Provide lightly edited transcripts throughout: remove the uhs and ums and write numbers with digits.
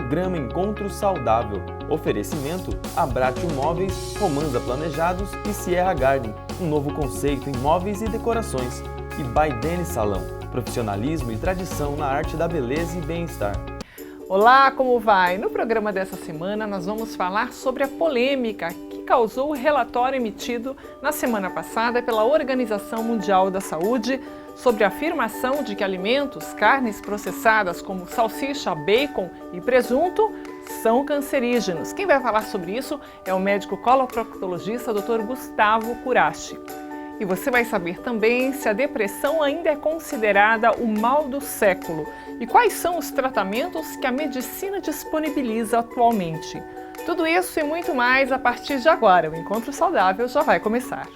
Programa Encontro Saudável. Oferecimento Abratio Móveis, Romanza Planejados e Sierra Garden, um novo conceito em móveis e decorações. E By Dennis Salão, profissionalismo e tradição na arte da beleza e bem-estar. Olá, como vai? No programa dessa semana nós vamos falar sobre a polêmica que causou o relatório emitido na semana passada pela Organização Mundial da Saúde sobre a afirmação de que alimentos, carnes processadas como salsicha, bacon e presunto são cancerígenos. Quem vai falar sobre isso é o médico coloproctologista Dr. Gustavo Curashi. E você vai saber também se a depressão ainda é considerada o mal do século e quais são os tratamentos que a medicina disponibiliza atualmente. Tudo isso e muito mais a partir de agora. O Encontro Saudável já vai começar.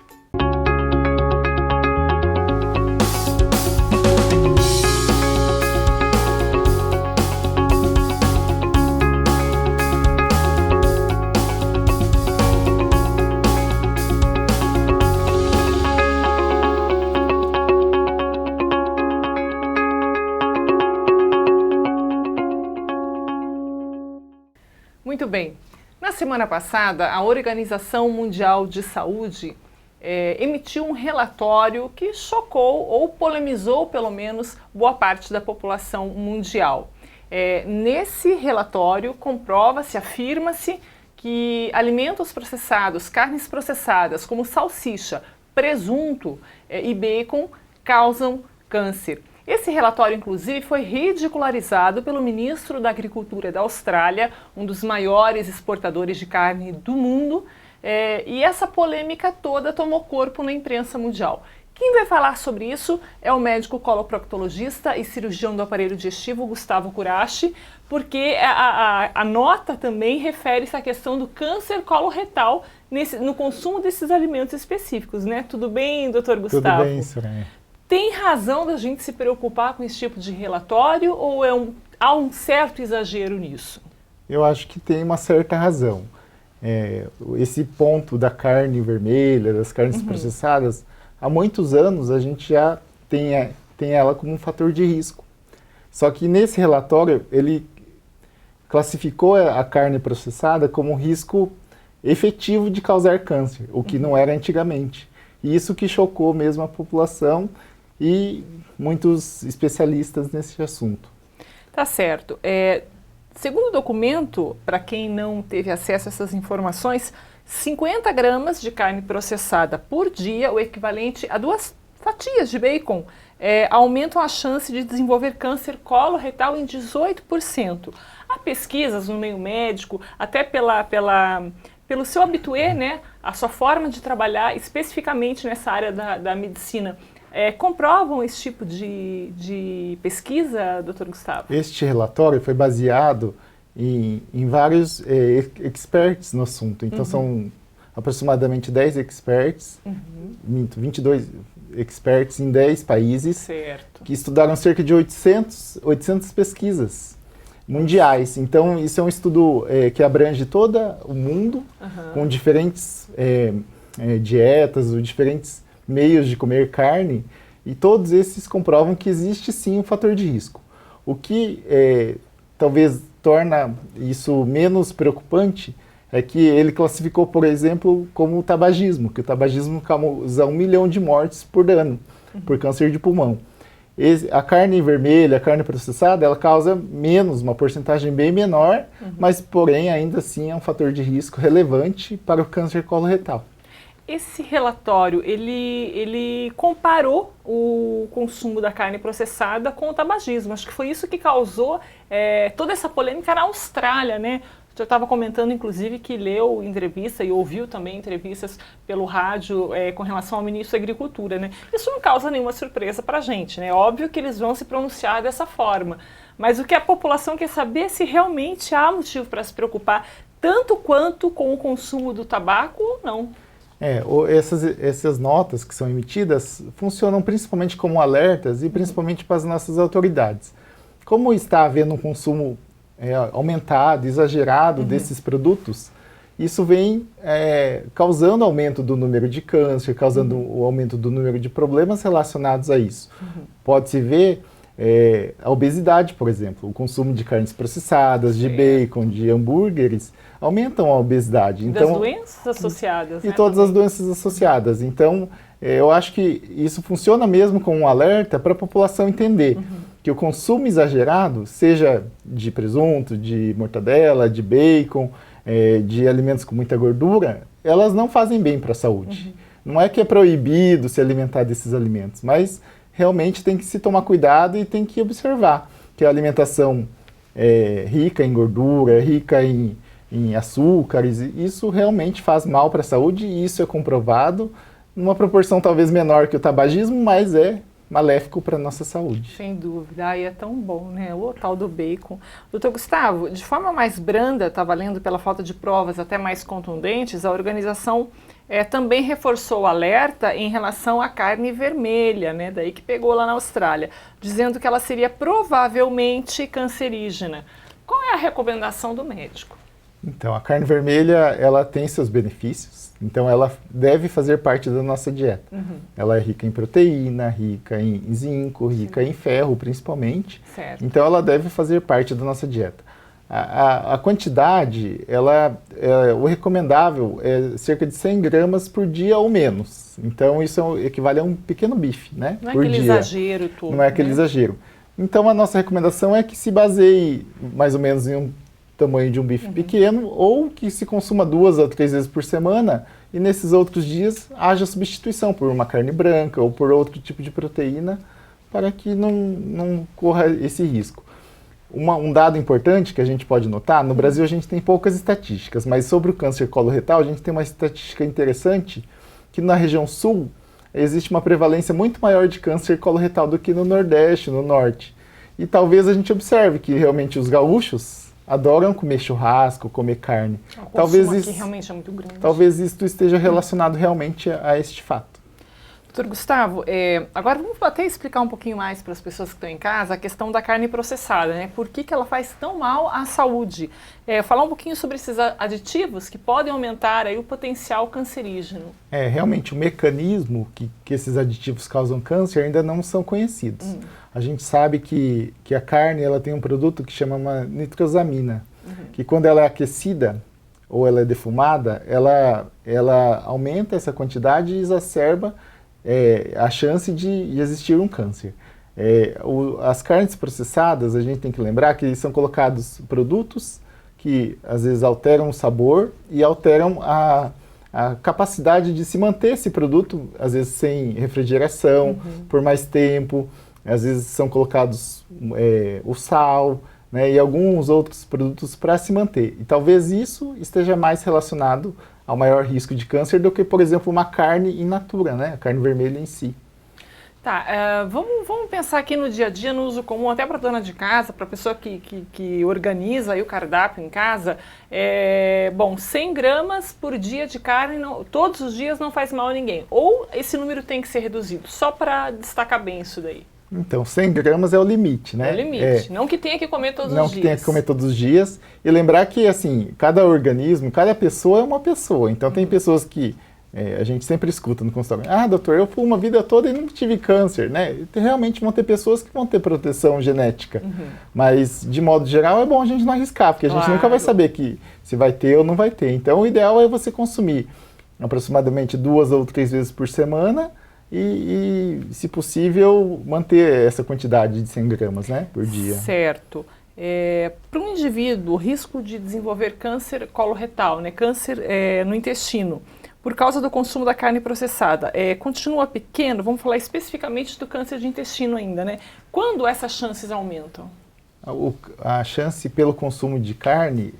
Muito bem. Na semana passada, a Organização Mundial de Saúde emitiu um relatório que chocou ou polemizou, pelo menos, boa parte da população mundial. Nesse relatório, comprova-se, afirma-se que alimentos processados, carnes processadas, como salsicha, presunto e bacon, causam câncer. Esse relatório, inclusive, foi ridicularizado pelo ministro da Agricultura da Austrália, um dos maiores exportadores de carne do mundo, e essa polêmica toda tomou corpo na imprensa mundial. Quem vai falar sobre isso é o médico coloproctologista e cirurgião do aparelho digestivo Gustavo Curashi, porque a nota também refere-se à questão do câncer coloretal no consumo desses alimentos específicos, né? Tudo bem, doutor Gustavo? Tudo bem, Soraya. Tem razão da gente se preocupar com esse tipo de relatório ou há um certo exagero nisso? Eu acho que tem uma certa razão. Esse ponto da carne vermelha, das carnes processadas, há muitos anos a gente já tem ela como um fator de risco. Só que nesse relatório ele classificou a carne processada como um risco efetivo de causar câncer, o que não era antigamente. E isso que chocou mesmo a população e muitos especialistas nesse assunto. Tá certo. Segundo o documento, para quem não teve acesso a essas informações, 50 gramas de carne processada por dia, o equivalente a 2 fatias de bacon, aumentam a chance de desenvolver câncer coloretal em 18%. Há pesquisas no meio médico, até pelo seu habitué, né, a sua forma de trabalhar especificamente nessa área da medicina, comprovam esse tipo de pesquisa, doutor Gustavo? Este relatório foi baseado em vários experts no assunto. Então são aproximadamente 10 experts, 22 experts em 10 países, certo, que estudaram cerca de 800 pesquisas mundiais. Então isso é um estudo que abrange todo o mundo, com diferentes dietas, ou diferentes meios de comer carne, e todos esses comprovam que existe sim um fator de risco. O que talvez torna isso menos preocupante é que ele classificou, por exemplo, como o tabagismo, que o tabagismo causa 1 milhão de mortes por ano por câncer de pulmão. A carne vermelha, a carne processada, ela causa menos, uma porcentagem bem menor, mas porém ainda assim é um fator de risco relevante para o câncer coloretal. Esse relatório, ele comparou o consumo da carne processada com o tabagismo. Acho que foi isso que causou toda essa polêmica na Austrália, né? O senhor estava comentando, inclusive, que leu entrevista e ouviu também entrevistas pelo rádio com relação ao ministro da Agricultura, né? Isso não causa nenhuma surpresa para a gente, né? Óbvio que eles vão se pronunciar dessa forma. Mas o que a população quer saber é se realmente há motivo para se preocupar, tanto quanto com o consumo do tabaco ou não. Essas notas que são emitidas funcionam principalmente como alertas e principalmente para as nossas autoridades. Como está havendo um consumo aumentado, exagerado desses produtos, isso vem causando aumento do número de câncer, causando o aumento do número de problemas relacionados a isso. Pode-se ver a obesidade, por exemplo. O consumo de carnes processadas, de bacon, de hambúrgueres, aumentam a obesidade. Das doenças associadas. E todas as doenças associadas. Então, eu acho que isso funciona mesmo como um alerta para a população entender que o consumo exagerado, seja de presunto, de mortadela, de bacon, de alimentos com muita gordura, elas não fazem bem para a saúde. Não é que é proibido se alimentar desses alimentos, mas realmente tem que se tomar cuidado e tem que observar que a alimentação é rica em gordura, rica em açúcares, isso realmente faz mal para a saúde e isso é comprovado numa proporção talvez menor que o tabagismo, mas é maléfico para a nossa saúde. Sem dúvida, e é tão bom, né? O tal do bacon. Doutor Gustavo, de forma mais branda, está valendo pela falta de provas até mais contundentes, a organização também reforçou o alerta em relação à carne vermelha, né? Daí que pegou lá na Austrália, dizendo que ela seria provavelmente cancerígena. Qual é a recomendação do médico? Então, a carne vermelha, ela tem seus benefícios, então ela deve fazer parte da nossa dieta. Ela é rica em proteína, rica em zinco, rica em ferro, principalmente. Certo. Então, ela deve fazer parte da nossa dieta. A quantidade, o recomendável é cerca de 100 gramas por dia ou menos. Então, isso equivale a um pequeno bife, né? Não é por aquele dia. exagero todo. Não é aquele exagero. Então, a nossa recomendação é que se baseie mais ou menos em um tamanho de um bife pequeno, ou que se consuma 2 a 3 vezes por semana, e nesses outros dias haja substituição por uma carne branca ou por outro tipo de proteína, para que não corra esse risco. Um dado importante que a gente pode notar, no Brasil a gente tem poucas estatísticas, mas sobre o câncer coloretal a gente tem uma estatística interessante, que na região sul existe uma prevalência muito maior de câncer coloretal do que no Nordeste, no Norte. E talvez a gente observe que realmente os gaúchos adoram comer churrasco, comer carne. Talvez isso realmente é muito grande. Talvez isso esteja relacionado realmente a este fato. Doutor Gustavo, agora vamos até explicar um pouquinho mais para as pessoas que estão em casa a questão da carne processada, né? Por que ela faz tão mal à saúde? Falar um pouquinho sobre esses aditivos que podem aumentar aí o potencial cancerígeno. Realmente o mecanismo que esses aditivos causam câncer ainda não são conhecidos. A gente sabe que a carne ela tem um produto que chama uma nitrosamina, que quando ela é aquecida ou ela é defumada, ela aumenta essa quantidade e exacerba a chance de existir um câncer. As carnes processadas, a gente tem que lembrar que são colocados produtos que às vezes alteram o sabor e alteram a capacidade de se manter esse produto, às vezes sem refrigeração, por mais tempo. Às vezes são colocados o sal, né, e alguns outros produtos para se manter. E talvez isso esteja mais relacionado ao maior risco de câncer do que, por exemplo, uma carne in natura, né, a carne vermelha em si. Tá, vamos pensar aqui no dia a dia, no uso comum, até para a dona de casa, para a pessoa que organiza aí o cardápio em casa. 100 gramas por dia de carne, todos os dias não faz mal a ninguém. Ou esse número tem que ser reduzido, só para destacar bem isso daí. Então, 100 gramas é o limite, né? É o limite, não que tenha que comer todos os dias. Não que tenha que comer todos os dias. E lembrar que, assim, cada organismo, cada pessoa é uma pessoa. Então, tem pessoas que a gente sempre escuta no consultório. Ah, doutor, eu fumo a vida toda e não tive câncer, né? E realmente vão ter pessoas que vão ter proteção genética. Mas, de modo geral, é bom a gente não arriscar, porque a gente nunca vai saber se vai ter ou não vai ter. Então, o ideal é você consumir aproximadamente 2 ou 3 vezes por semana, e, se possível, manter essa quantidade de 100 gramas, né, por dia. Certo. Para um indivíduo, o risco de desenvolver câncer coloretal, né, câncer no intestino, por causa do consumo da carne processada, continua pequeno? Vamos falar especificamente do câncer de intestino ainda, né? Quando essas chances aumentam? A chance pelo consumo de carne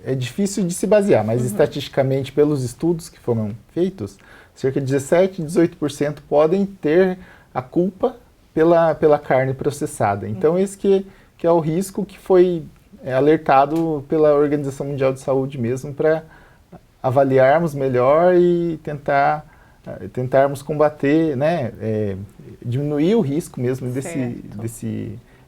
é difícil de se basear, mas estatisticamente, pelos estudos que foram feitos, cerca de 17, 18% podem ter a culpa pela carne processada. Então, esse que é o risco que foi alertado pela Organização Mundial de Saúde mesmo, para avaliarmos melhor e tentarmos combater, né, diminuir o risco mesmo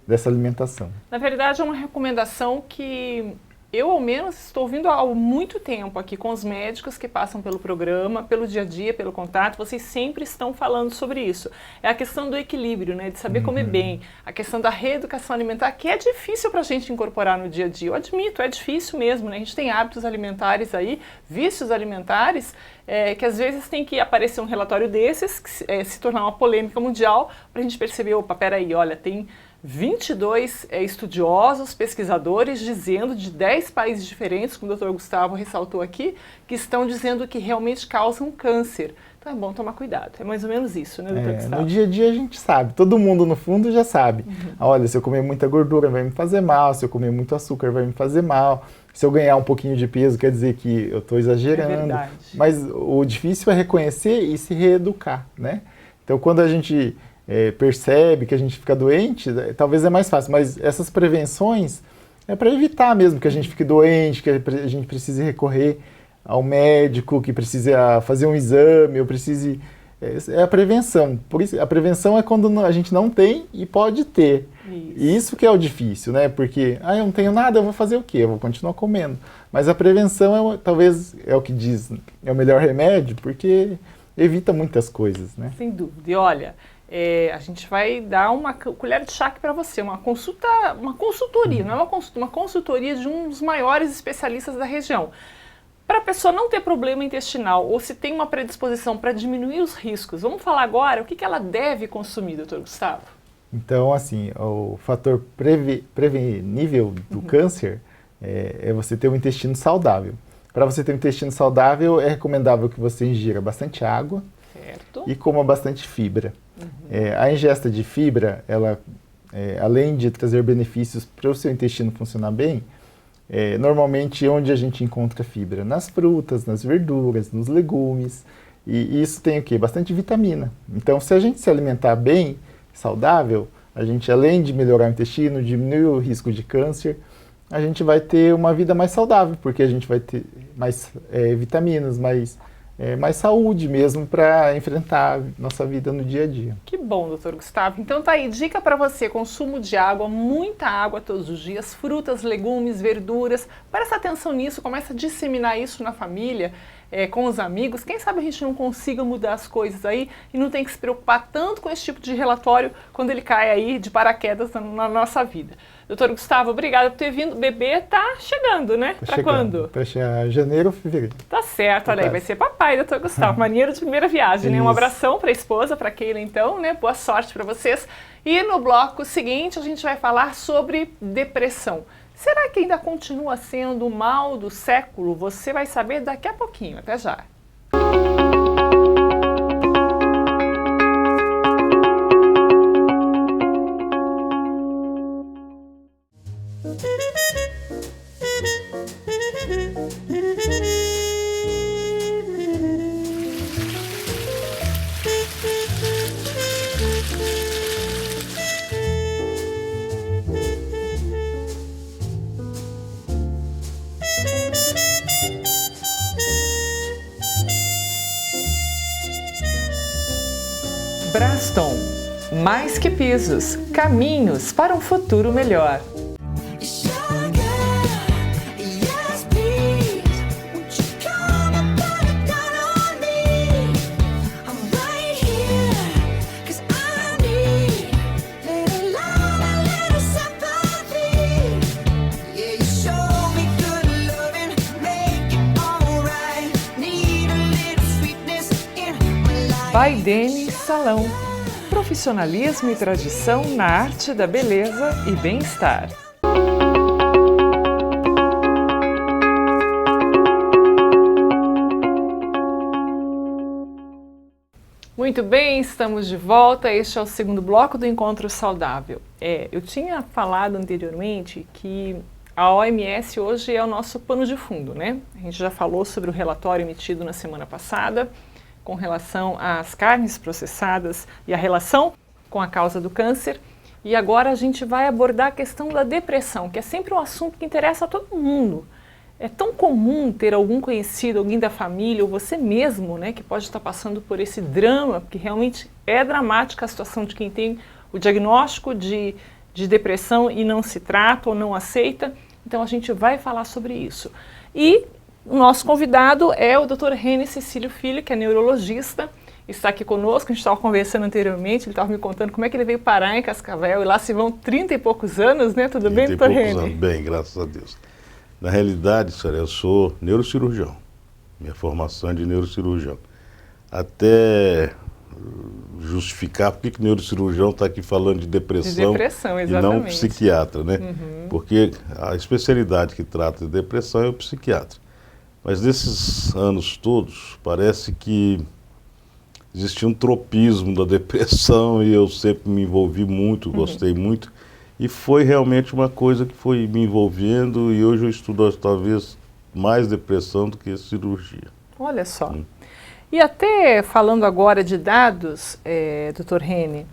dessa alimentação. Na verdade, é uma recomendação que Eu, ao menos, estou ouvindo há muito tempo aqui com os médicos que passam pelo programa, pelo dia a dia, pelo contato, vocês sempre estão falando sobre isso. É a questão do equilíbrio, né, de saber comer bem, a questão da reeducação alimentar, que é difícil para a gente incorporar no dia a dia. Eu admito, é difícil mesmo, né? A gente tem hábitos alimentares aí, vícios alimentares, que às vezes tem que aparecer um relatório desses, que, se tornar uma polêmica mundial, para a gente perceber, opa, peraí, olha, tem 22 estudiosos, pesquisadores, dizendo de 10 países diferentes, como o Dr. Gustavo ressaltou aqui, que estão dizendo que realmente causam câncer. Então é bom tomar cuidado. É mais ou menos isso, né, Dr. Gustavo? No dia a dia a gente sabe, todo mundo no fundo já sabe. Olha, se eu comer muita gordura vai me fazer mal, se eu comer muito açúcar vai me fazer mal, se eu ganhar um pouquinho de peso quer dizer que eu estou exagerando. É verdade. Mas o difícil é reconhecer e se reeducar, né? Então quando a gente percebe que a gente fica doente, talvez é mais fácil, mas essas prevenções é para evitar mesmo que a gente fique doente, que a gente precise recorrer ao médico, que precise fazer um exame, ou precise... É a prevenção. Por isso, a prevenção é quando a gente não tem e pode ter. Isso que é o difícil, né? Porque, eu não tenho nada, eu vou fazer o quê? Eu vou continuar comendo. Mas a prevenção talvez é o que diz, é o melhor remédio, porque evita muitas coisas, né? Sem dúvida. E olha, a gente vai dar uma colher de chá aqui para você, uma consultoria, não é uma consulta, uma consultoria de um dos maiores especialistas da região. Para a pessoa não ter problema intestinal ou se tem uma predisposição para diminuir os riscos, vamos falar agora o que ela deve consumir, doutor Gustavo? Então, assim, o fator prevenível do câncer é você ter um intestino saudável. Para você ter um intestino saudável, é recomendável que você ingira bastante água e coma bastante fibra. A ingesta de fibra, ela, além de trazer benefícios para o seu intestino funcionar bem, normalmente onde a gente encontra fibra? Nas frutas, nas verduras, nos legumes. E isso tem o quê? Bastante vitamina. Então, se a gente se alimentar bem, saudável, a gente, além de melhorar o intestino, diminuir o risco de câncer, a gente vai ter uma vida mais saudável, porque a gente vai ter mais vitaminas, mais saúde mesmo para enfrentar a nossa vida no dia a dia. Que bom, doutor Gustavo. Então tá aí, dica para você, consumo de água, muita água todos os dias, frutas, legumes, verduras. Presta atenção nisso, começa a disseminar isso na família, com os amigos. Quem sabe a gente não consiga mudar as coisas aí e não tem que se preocupar tanto com esse tipo de relatório quando ele cai aí de paraquedas na nossa vida. Doutor Gustavo, obrigada por ter vindo. O bebê tá chegando, né? Para quando? Para janeiro ou fevereiro. Tá certo, olha aí, vai ser papai, doutor Gustavo. Maneiro de primeira viagem, né? Um abração para a esposa, para a Keila, então, né? Boa sorte para vocês. E no bloco seguinte a gente vai falar sobre depressão. Será que ainda continua sendo o mal do século? Você vai saber daqui a pouquinho. Até já. Braston, mais que pisos, caminhos para um futuro melhor. By Dene Salão. Profissionalismo e tradição na arte da beleza e bem-estar. Muito bem, estamos de volta. Este é o segundo bloco do Encontro Saudável. Eu tinha falado anteriormente que a OMS hoje é o nosso pano de fundo, né? A gente já falou sobre o relatório emitido na semana passada com relação às carnes processadas e a relação com a causa do câncer. E agora a gente vai abordar a questão da depressão, que é sempre um assunto que interessa a todo mundo. É tão comum ter algum conhecido, alguém da família, ou você mesmo, né, que pode estar passando por esse drama, porque realmente é dramática a situação de quem tem o diagnóstico de depressão e não se trata ou não aceita. Então a gente vai falar sobre isso. E o nosso convidado é o Dr. Rene Cecílio Filho, que é neurologista, está aqui conosco. A gente estava conversando anteriormente, ele estava me contando como é que ele veio parar em Cascavel, e lá se vão 30 e poucos anos, né? Tudo bem, doutor Rene? Bem, graças a Deus. Na realidade, senhora, eu sou neurocirurgião. Minha formação é de neurocirurgião. Até justificar por que neurocirurgião está aqui falando de depressão exatamente. E não psiquiatra, né? Porque a especialidade que trata de depressão é o psiquiatra. Mas nesses anos todos, parece que existia um tropismo da depressão e eu sempre me envolvi muito, gostei muito. E foi realmente uma coisa que foi me envolvendo e hoje eu estudo talvez mais depressão do que cirurgia. Olha só. E até falando agora de dados, Dr. Rene,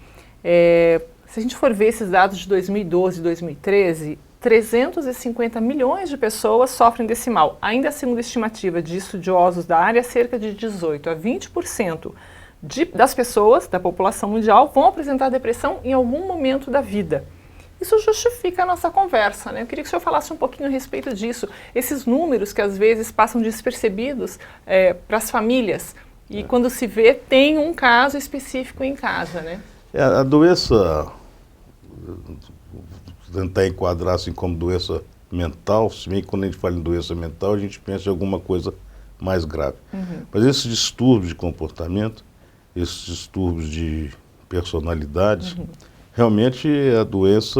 se a gente for ver esses dados de 2012 e 2013, 350 milhões de pessoas sofrem desse mal. Ainda segundo a estimativa de estudiosos da área, cerca de 18 a 20% das pessoas, da população mundial, vão apresentar depressão em algum momento da vida. Isso justifica a nossa conversa, né? Eu queria que o senhor falasse um pouquinho a respeito disso. Esses números que às vezes passam despercebidos para as famílias e quando se vê, tem um caso específico em casa, né? A doença, tentar enquadrar assim como doença mental, se bem que quando a gente fala em doença mental, a gente pensa em alguma coisa mais grave. Mas esses distúrbios de comportamento, esses distúrbios de personalidade, realmente é a doença,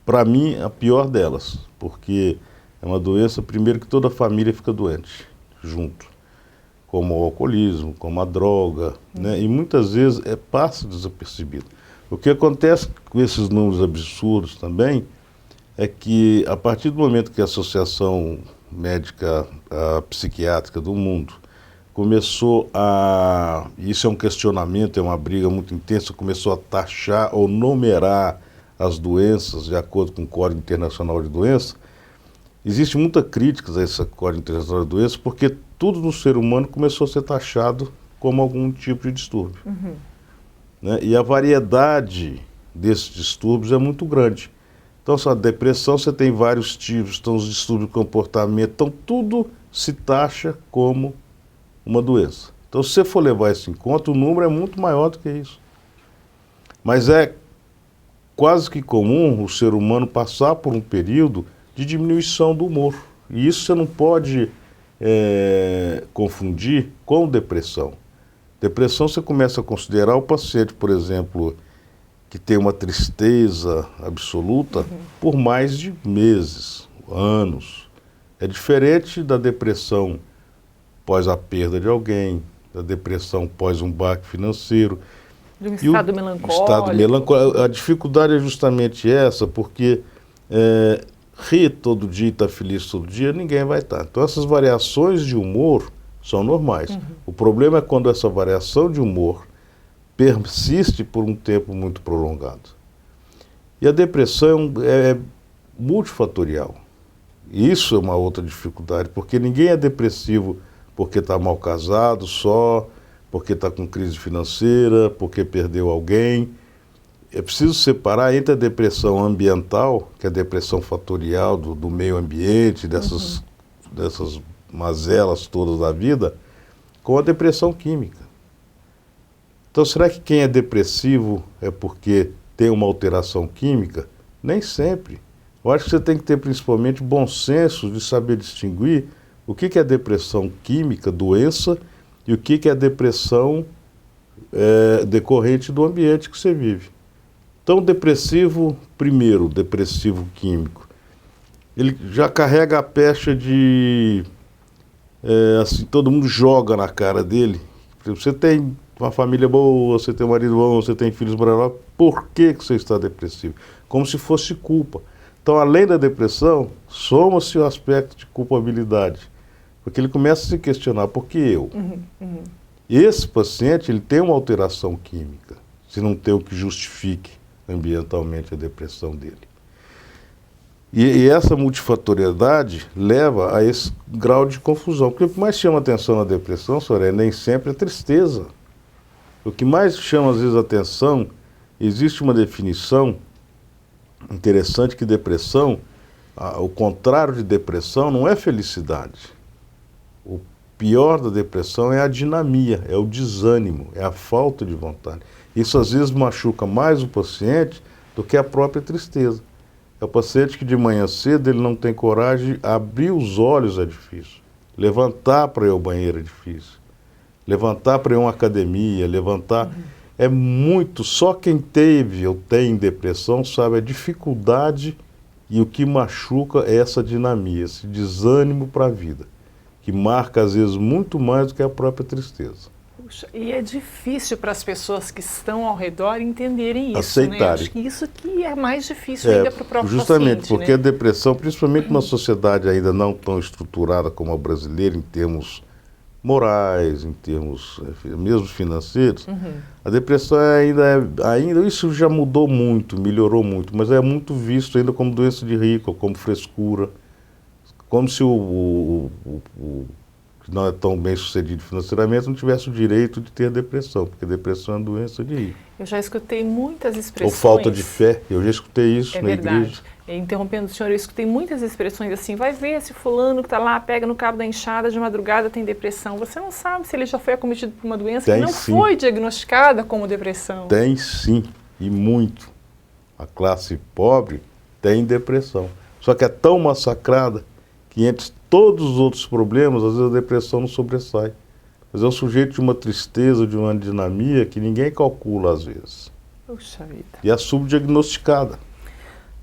para mim, a pior delas, porque é uma doença, primeiro, que toda a família fica doente, junto, como o alcoolismo, como a droga, né? E muitas vezes passa desapercebido. O que acontece com esses números absurdos também é que, a partir do momento que a Associação Médica Psiquiátrica do Mundo começou isso é um questionamento, é uma briga muito intensa, começou a taxar ou numerar as doenças de acordo com o Código Internacional de Doenças. Existe muita crítica a esse Código Internacional de Doenças porque tudo no ser humano começou a ser taxado como algum tipo de distúrbio. Né? E a variedade desses distúrbios é muito grande. Então, a depressão, você tem vários tipos, então os distúrbios de comportamento, então tudo se taxa como uma doença. Então, se você for levar isso em conta, o número é muito maior do que isso. Mas é quase que comum o ser humano passar por um período de diminuição do humor. E isso você não pode confundir com depressão. Depressão, você começa a considerar o paciente, por exemplo, que tem uma tristeza absoluta por mais de meses, anos. É diferente da depressão pós a perda de alguém, da depressão pós um baque financeiro. De um estado melancólico. Estado melancólico. A dificuldade é justamente essa, porque rir todo dia e estar feliz todo dia, ninguém vai estar. Então essas variações de humor são normais. O problema é quando essa variação de humor persiste por um tempo muito prolongado. E a depressão é multifatorial. E isso é uma outra dificuldade, porque ninguém é depressivo porque está mal casado só, porque está com crise financeira, porque perdeu alguém. É preciso separar entre a depressão ambiental, que é a depressão fatorial do meio ambiente, dessas mazelas todas da vida, com a depressão química. Então, será que quem é depressivo é porque tem uma alteração química? Nem sempre. Eu acho que você tem que ter principalmente bom senso de saber distinguir o que é depressão química, doença, e o que é depressão decorrente do ambiente que você vive. Então, depressivo, primeiro, depressivo químico, ele já carrega a pecha de, assim, todo mundo joga na cara dele. Você tem uma família boa, você tem um marido bom, você tem filhos maravilhosos, por que você está depressivo? Como se fosse culpa. Então, além da depressão, soma-se o aspecto de culpabilidade. Porque ele começa a se questionar, por que eu? Esse paciente, ele tem uma alteração química, se não tem o que justifique ambientalmente a depressão dele. E essa multifatoriedade leva a esse grau de confusão. Porque o que mais chama atenção na depressão, senhora, nem sempre é tristeza. O que mais chama, às vezes, a atenção, existe uma definição interessante que depressão o contrário de depressão não é felicidade. O pior da depressão é a dinamia, é o desânimo, é a falta de vontade. Isso às vezes machuca mais o paciente do que a própria tristeza. É o paciente que de manhã cedo ele não tem coragem de abrir os olhos, é difícil. Levantar para ir ao banheiro é difícil. Levantar para ir a uma academia, levantar... É muito... Só quem teve ou tem depressão sabe a dificuldade e o que machuca é essa dinamia, esse desânimo para a vida, que marca às vezes muito mais do que a própria tristeza. Puxa, e é difícil para as pessoas que estão ao redor entenderem isso, aceitarem. né? Acho que isso que é mais difícil ainda para o próprio justamente paciente, porque né? a depressão, principalmente numa sociedade ainda não tão estruturada como a brasileira, em termos morais, em termos mesmo financeiros, a depressão ainda isso já mudou muito, melhorou muito, mas é muito visto ainda como doença de rico, como frescura, como se o que não é tão bem sucedido financeiramente não tivesse o direito de ter depressão, porque depressão é uma doença de rico. Eu já escutei muitas expressões... Ou falta de fé, eu já escutei isso na igreja. Interrompendo o senhor, eu escutei muitas expressões assim, vai ver esse fulano que está lá, pega no cabo da enxada, de madrugada tem depressão. Você não sabe se ele já foi acometido por uma doença que não foi diagnosticada como depressão. Tem sim, e muito. A classe pobre tem depressão. Só que é tão massacrada que entre todos os outros problemas, às vezes a depressão não sobressai. Mas é um sujeito de uma tristeza, de uma dinamia que ninguém calcula às vezes. Puxa vida. E é subdiagnosticada.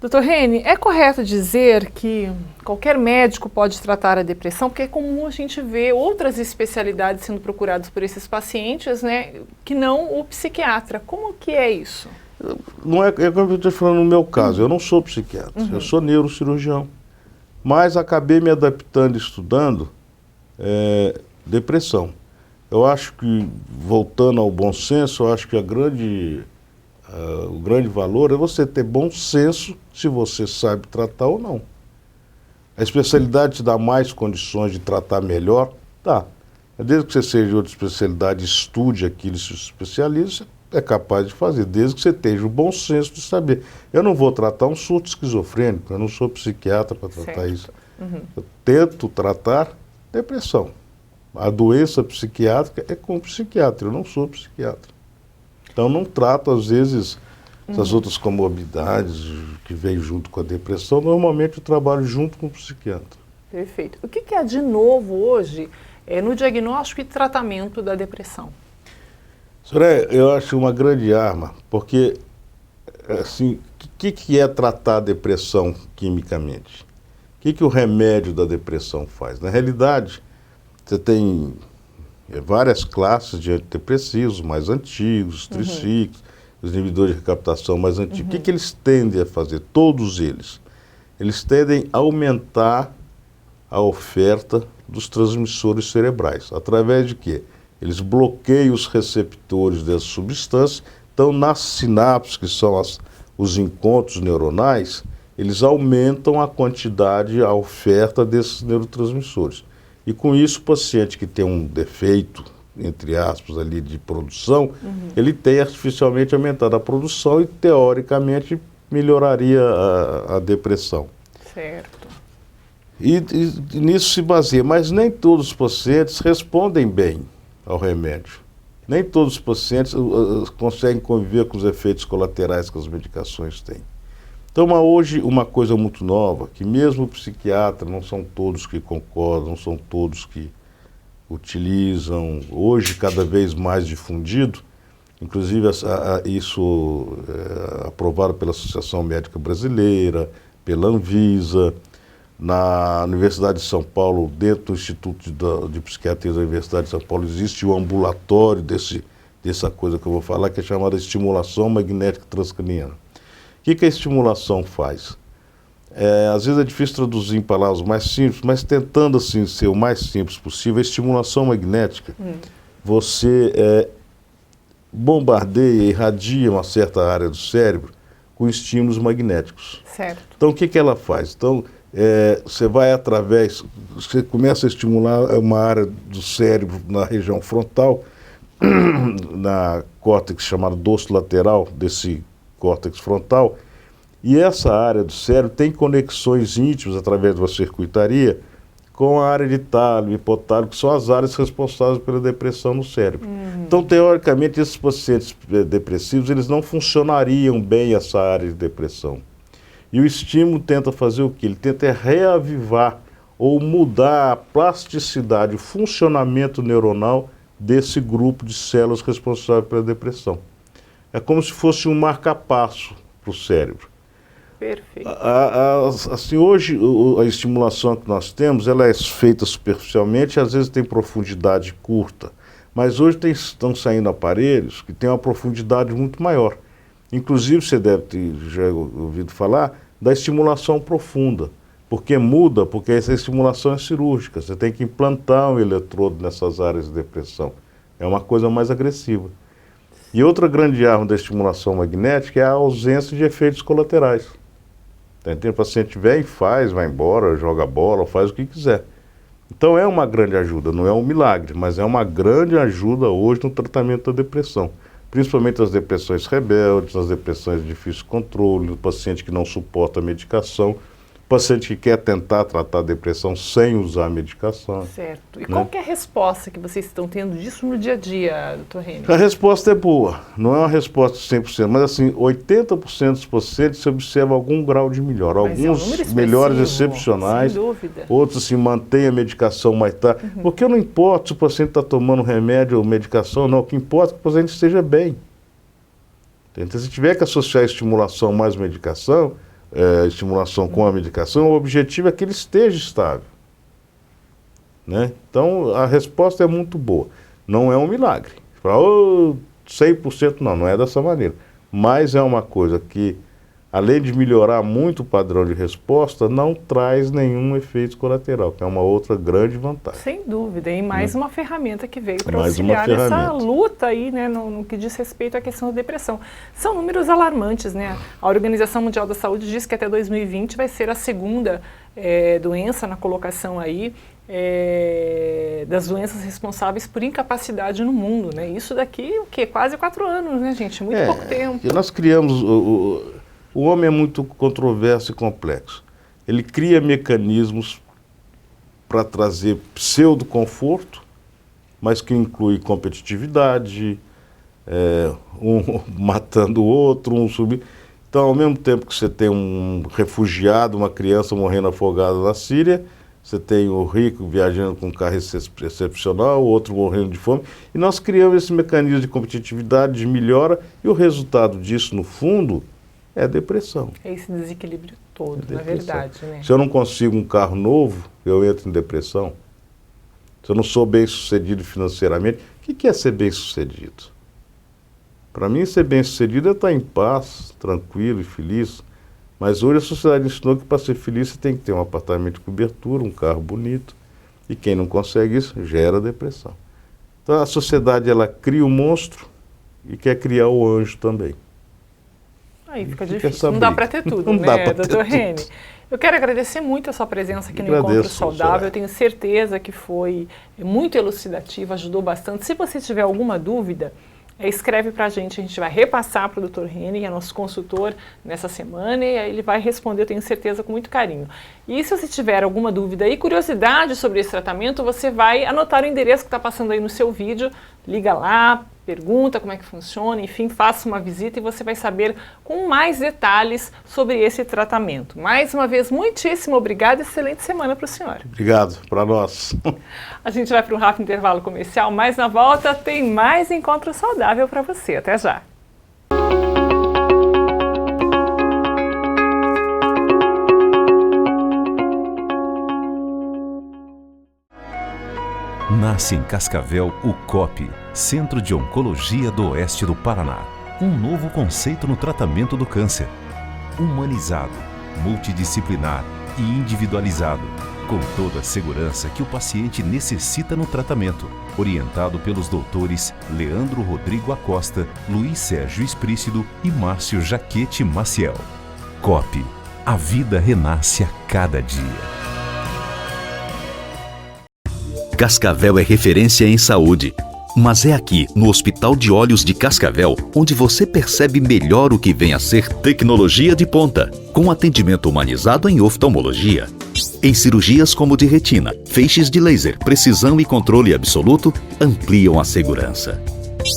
Doutor Rene, é correto dizer que qualquer médico pode tratar a depressão, porque é comum a gente ver outras especialidades sendo procuradas por esses pacientes, né, que não o psiquiatra. Como que é isso? Não é como eu estou falando no meu caso, eu não sou psiquiatra, eu sou neurocirurgião, mas acabei me adaptando estudando depressão. Eu acho que, voltando ao bom senso, eu acho que o grande valor é você ter bom senso se você sabe tratar ou não. A especialidade te dá mais condições de tratar melhor? Tá. Desde que você seja de outra especialidade, estude aquilo e se especialize, é capaz de fazer, desde que você tenha o bom senso de saber. Eu não vou tratar um surto esquizofrênico, eu não sou psiquiatra para tratar isso. Eu tento tratar depressão. A doença psiquiátrica é com o psiquiatra, eu não sou psiquiatra. Então não trato, às vezes, essas outras comorbidades que vêm junto com a depressão. Normalmente eu trabalho junto com o psiquiatra. Perfeito. O que há de novo hoje no diagnóstico e tratamento da depressão? Soraya, eu acho uma grande arma, porque, assim, o que é tratar a depressão quimicamente? O que o remédio da depressão faz? Na realidade, você tem várias classes de antidepressivos mais antigos, tricíclicos, os inibidores de recaptação mais antigos. O que eles tendem a fazer? Todos eles. Eles tendem a aumentar a oferta dos transmissores cerebrais. Através de quê? Eles bloqueiam os receptores dessas substâncias. Então, nas sinapses, que são os encontros neuronais, eles aumentam a quantidade, a oferta desses neurotransmissores. E com isso, o paciente que tem um defeito, entre aspas, ali de produção, ele tem artificialmente aumentado a produção e, teoricamente, melhoraria a depressão. Certo. E nisso se baseia, mas nem todos os pacientes respondem bem ao remédio. Nem todos os pacientes conseguem conviver com os efeitos colaterais que as medicações têm. Então, hoje, uma coisa muito nova, que mesmo o psiquiatra, não são todos que concordam, não são todos que utilizam, hoje cada vez mais difundido, inclusive isso é aprovado pela Associação Médica Brasileira, pela Anvisa, na Universidade de São Paulo, dentro do Instituto de Psiquiatria da Universidade de São Paulo, existe um ambulatório dessa coisa que eu vou falar, que é chamada estimulação magnética transcraniana. O que a estimulação faz? Às vezes é difícil traduzir em palavras mais simples, mas tentando assim ser o mais simples possível, a estimulação magnética, você bombardeia, irradia uma certa área do cérebro com estímulos magnéticos. Certo. Então o que ela faz? Então você vai você começa a estimular uma área do cérebro na região frontal, na córtex chamada dorso lateral, desse córtex frontal, E essa área do cérebro tem conexões íntimas através de uma circuitaria com a área de tálamo e hipotálamo, que são as áreas responsáveis pela depressão no cérebro. Então, teoricamente, esses pacientes depressivos, eles não funcionariam bem essa área de depressão. E o estímulo tenta fazer o quê? Ele tenta reavivar ou mudar a plasticidade, o funcionamento neuronal desse grupo de células responsáveis pela depressão. É como se fosse um marca-passo para o cérebro. Perfeito. Assim, hoje, a estimulação que nós temos, ela é feita superficialmente, às vezes tem profundidade curta. Mas hoje estão saindo aparelhos que têm uma profundidade muito maior. Inclusive, você deve ter já ouvido falar da estimulação profunda. Porque muda, porque essa estimulação é cirúrgica. Você tem que implantar um eletrodo nessas áreas de depressão. É uma coisa mais agressiva. E outra grande arma da estimulação magnética é a ausência de efeitos colaterais. O paciente vem e faz, vai embora, joga bola, faz o que quiser. Então é uma grande ajuda, não é um milagre, mas é uma grande ajuda hoje no tratamento da depressão. Principalmente as depressões rebeldes, as depressões de difícil controle, o paciente que não suporta a medicação, o paciente que quer tentar tratar a depressão sem usar a medicação. Certo. E qual que é a resposta que vocês estão tendo disso no dia a dia, doutor Reni? A resposta é boa. Não é uma resposta de 100%, mas assim, 80% dos pacientes se observa algum grau de melhora. Mas alguns melhores excepcionais, sem dúvida. Outros assim, mantêm a medicação mais tarde. Porque não importa se o paciente está tomando remédio ou medicação, não. O que importa é que o paciente esteja bem. Então, se tiver que associar estimulação mais medicação, estimulação com a medicação, o objetivo é que ele esteja estável. Né? Então, a resposta é muito boa. Não é um milagre. Fala, 100% não é dessa maneira. Mas é uma coisa que, além de melhorar muito o padrão de resposta, não traz nenhum efeito colateral, que é uma outra grande vantagem. Sem dúvida, e mais uma ferramenta que veio para Mais auxiliar uma nessa ferramenta. luta aí, né, no que diz respeito à questão da depressão. São números alarmantes, né? A Organização Mundial da Saúde diz que até 2020 vai ser a segunda doença na colocação aí das doenças responsáveis por incapacidade no mundo, né? Isso daqui, o quê? Quase 4 anos, né, gente? Muito pouco tempo. E nós criamos... O homem é muito controverso e complexo. Ele cria mecanismos para trazer pseudo-conforto, mas que inclui competitividade, um matando o outro, um subindo. Então, ao mesmo tempo que você tem um refugiado, uma criança morrendo afogada na Síria, você tem o rico viajando com um carro excepcional, o outro morrendo de fome, e nós criamos esse mecanismo de competitividade, de melhora, e o resultado disso, no fundo, é depressão. É esse desequilíbrio todo, na verdade, né? Se eu não consigo um carro novo, eu entro em depressão. Se eu não sou bem sucedido financeiramente, o que é ser bem sucedido? Para mim, ser bem sucedido é estar em paz, tranquilo e feliz. Mas hoje a sociedade ensinou que para ser feliz você tem que ter um apartamento de cobertura, um carro bonito. E quem não consegue isso, gera depressão. Então a sociedade, ela cria o monstro e quer criar o anjo também. Aí fica difícil. Não dá para ter tudo, né, doutor Reni? Eu quero agradecer muito a sua presença aqui no Encontro Saudável. Eu tenho certeza que foi muito elucidativo, ajudou bastante. Se você tiver alguma dúvida, escreve para a gente vai repassar para o doutor Reni, que é nosso consultor nessa semana, e aí ele vai responder, eu tenho certeza, com muito carinho. E se você tiver alguma dúvida e curiosidade sobre esse tratamento, você vai anotar o endereço que está passando aí no seu vídeo, liga lá, pergunta como é que funciona, enfim, faça uma visita e você vai saber com mais detalhes sobre esse tratamento. Mais uma vez, muitíssimo obrigado e excelente semana para o senhor. Obrigado, para nós. A gente vai para um rápido intervalo comercial, mas na volta tem mais Encontro Saudável para você. Até já! Nasce em Cascavel o COP, Centro de Oncologia do Oeste do Paraná. Um novo conceito no tratamento do câncer. Humanizado, multidisciplinar e individualizado, com toda a segurança que o paciente necessita no tratamento. Orientado pelos doutores Leandro Rodrigo Acosta, Luiz Sérgio Esprícido e Márcio Jaquete Maciel. COP, a vida renasce a cada dia. Cascavel é referência em saúde. Mas é aqui, no Hospital de Olhos de Cascavel, onde você percebe melhor o que vem a ser tecnologia de ponta, com atendimento humanizado em oftalmologia. Em cirurgias como de retina, feixes de laser, precisão e controle absoluto ampliam a segurança.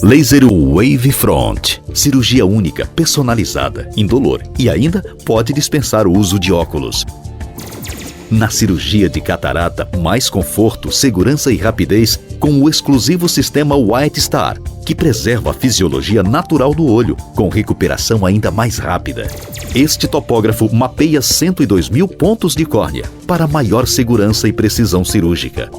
Laser Wavefront, cirurgia única, personalizada, indolor e ainda pode dispensar o uso de óculos. Na cirurgia de catarata, mais conforto, segurança e rapidez com o exclusivo sistema White Star, que preserva a fisiologia natural do olho, com recuperação ainda mais rápida. Este topógrafo mapeia 102 mil pontos de córnea para maior segurança e precisão cirúrgica.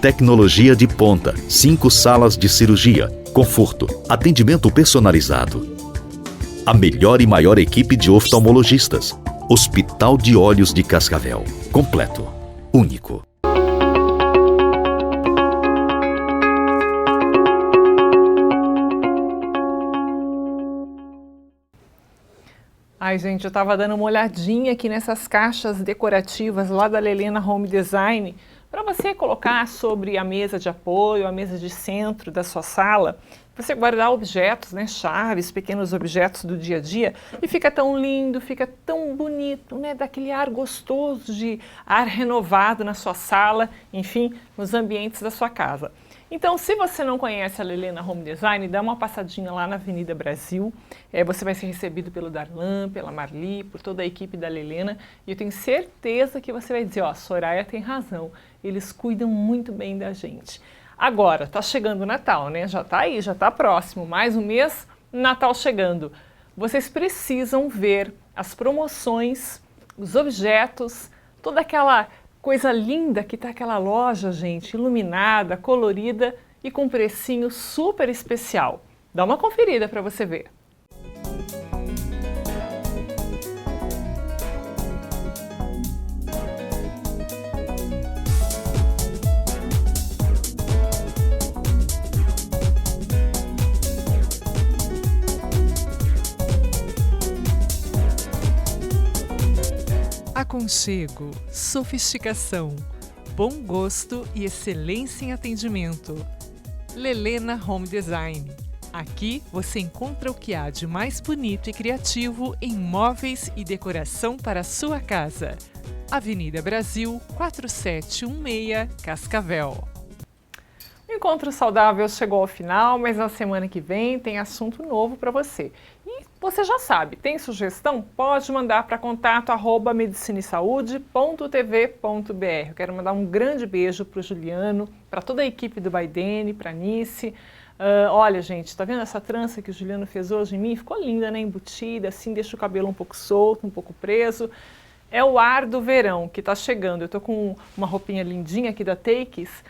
Tecnologia de ponta, 5 salas de cirurgia, conforto, atendimento personalizado. A melhor e maior equipe de oftalmologistas. Hospital de Olhos de Cascavel. Completo. Único. Ai, gente, eu estava dando uma olhadinha aqui nessas caixas decorativas lá da Lelena Home Design para você colocar sobre a mesa de apoio, a mesa de centro da sua sala, você guardar objetos, né, chaves, pequenos objetos do dia a dia, e fica tão lindo, fica tão bonito, né, daquele ar gostoso de ar renovado na sua sala, enfim, nos ambientes da sua casa. Então, se você não conhece a Lelena Home Design, dá uma passadinha lá na Avenida Brasil. Você vai ser recebido pelo Darlan, pela Marli, por toda a equipe da Lelena. E eu tenho certeza que você vai dizer, ó, Soraya tem razão. Eles cuidam muito bem da gente. Agora, tá chegando o Natal, né? Já tá aí, já tá próximo. Mais um mês, Natal chegando. Vocês precisam ver as promoções, os objetos, toda aquela coisa linda que tá aquela loja, gente, iluminada, colorida e com precinho super especial. Dá uma conferida para você ver. Aconchego, sofisticação, bom gosto e excelência em atendimento. Lelena Home Design. Aqui você encontra o que há de mais bonito e criativo em móveis e decoração para a sua casa. Avenida Brasil, 4716, Cascavel. O Encontro Saudável chegou ao final, mas na semana que vem tem assunto novo para você. E você já sabe, tem sugestão? Pode mandar para contato@medicinesaude.tv.br. Eu quero mandar um grande beijo para o Juliano, para toda a equipe do Baidene, para a Nice. Olha, gente, tá vendo essa trança que o Juliano fez hoje em mim? Ficou linda, né? Embutida, assim, deixa o cabelo um pouco solto, um pouco preso. É o ar do verão que está chegando. Eu estou com uma roupinha lindinha aqui da Takes,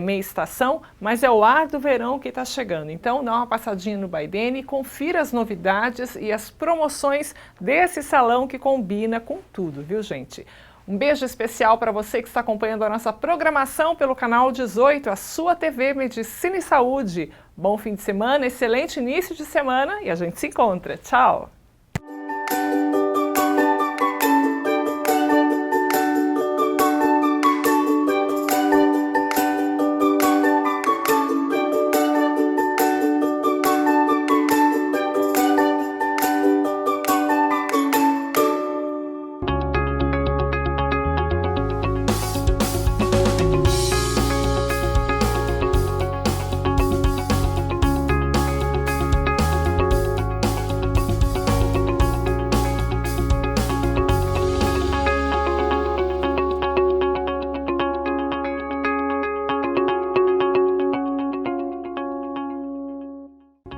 meia estação, mas é o ar do verão que está chegando. Então, dá uma passadinha no Baidene, confira as novidades e as promoções desse salão que combina com tudo, viu, gente? Um beijo especial para você que está acompanhando a nossa programação pelo canal 18, a sua TV Medicina e Saúde. Bom fim de semana, excelente início de semana e a gente se encontra. Tchau!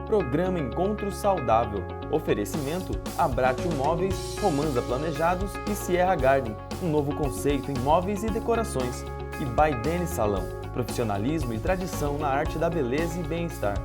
Programa Encontro Saudável. Oferecimento Abratio Móveis, Romanza Planejados e Sierra Garden. Um novo conceito em móveis e decorações. E Baidene Salão. Profissionalismo e tradição na arte da beleza e bem-estar.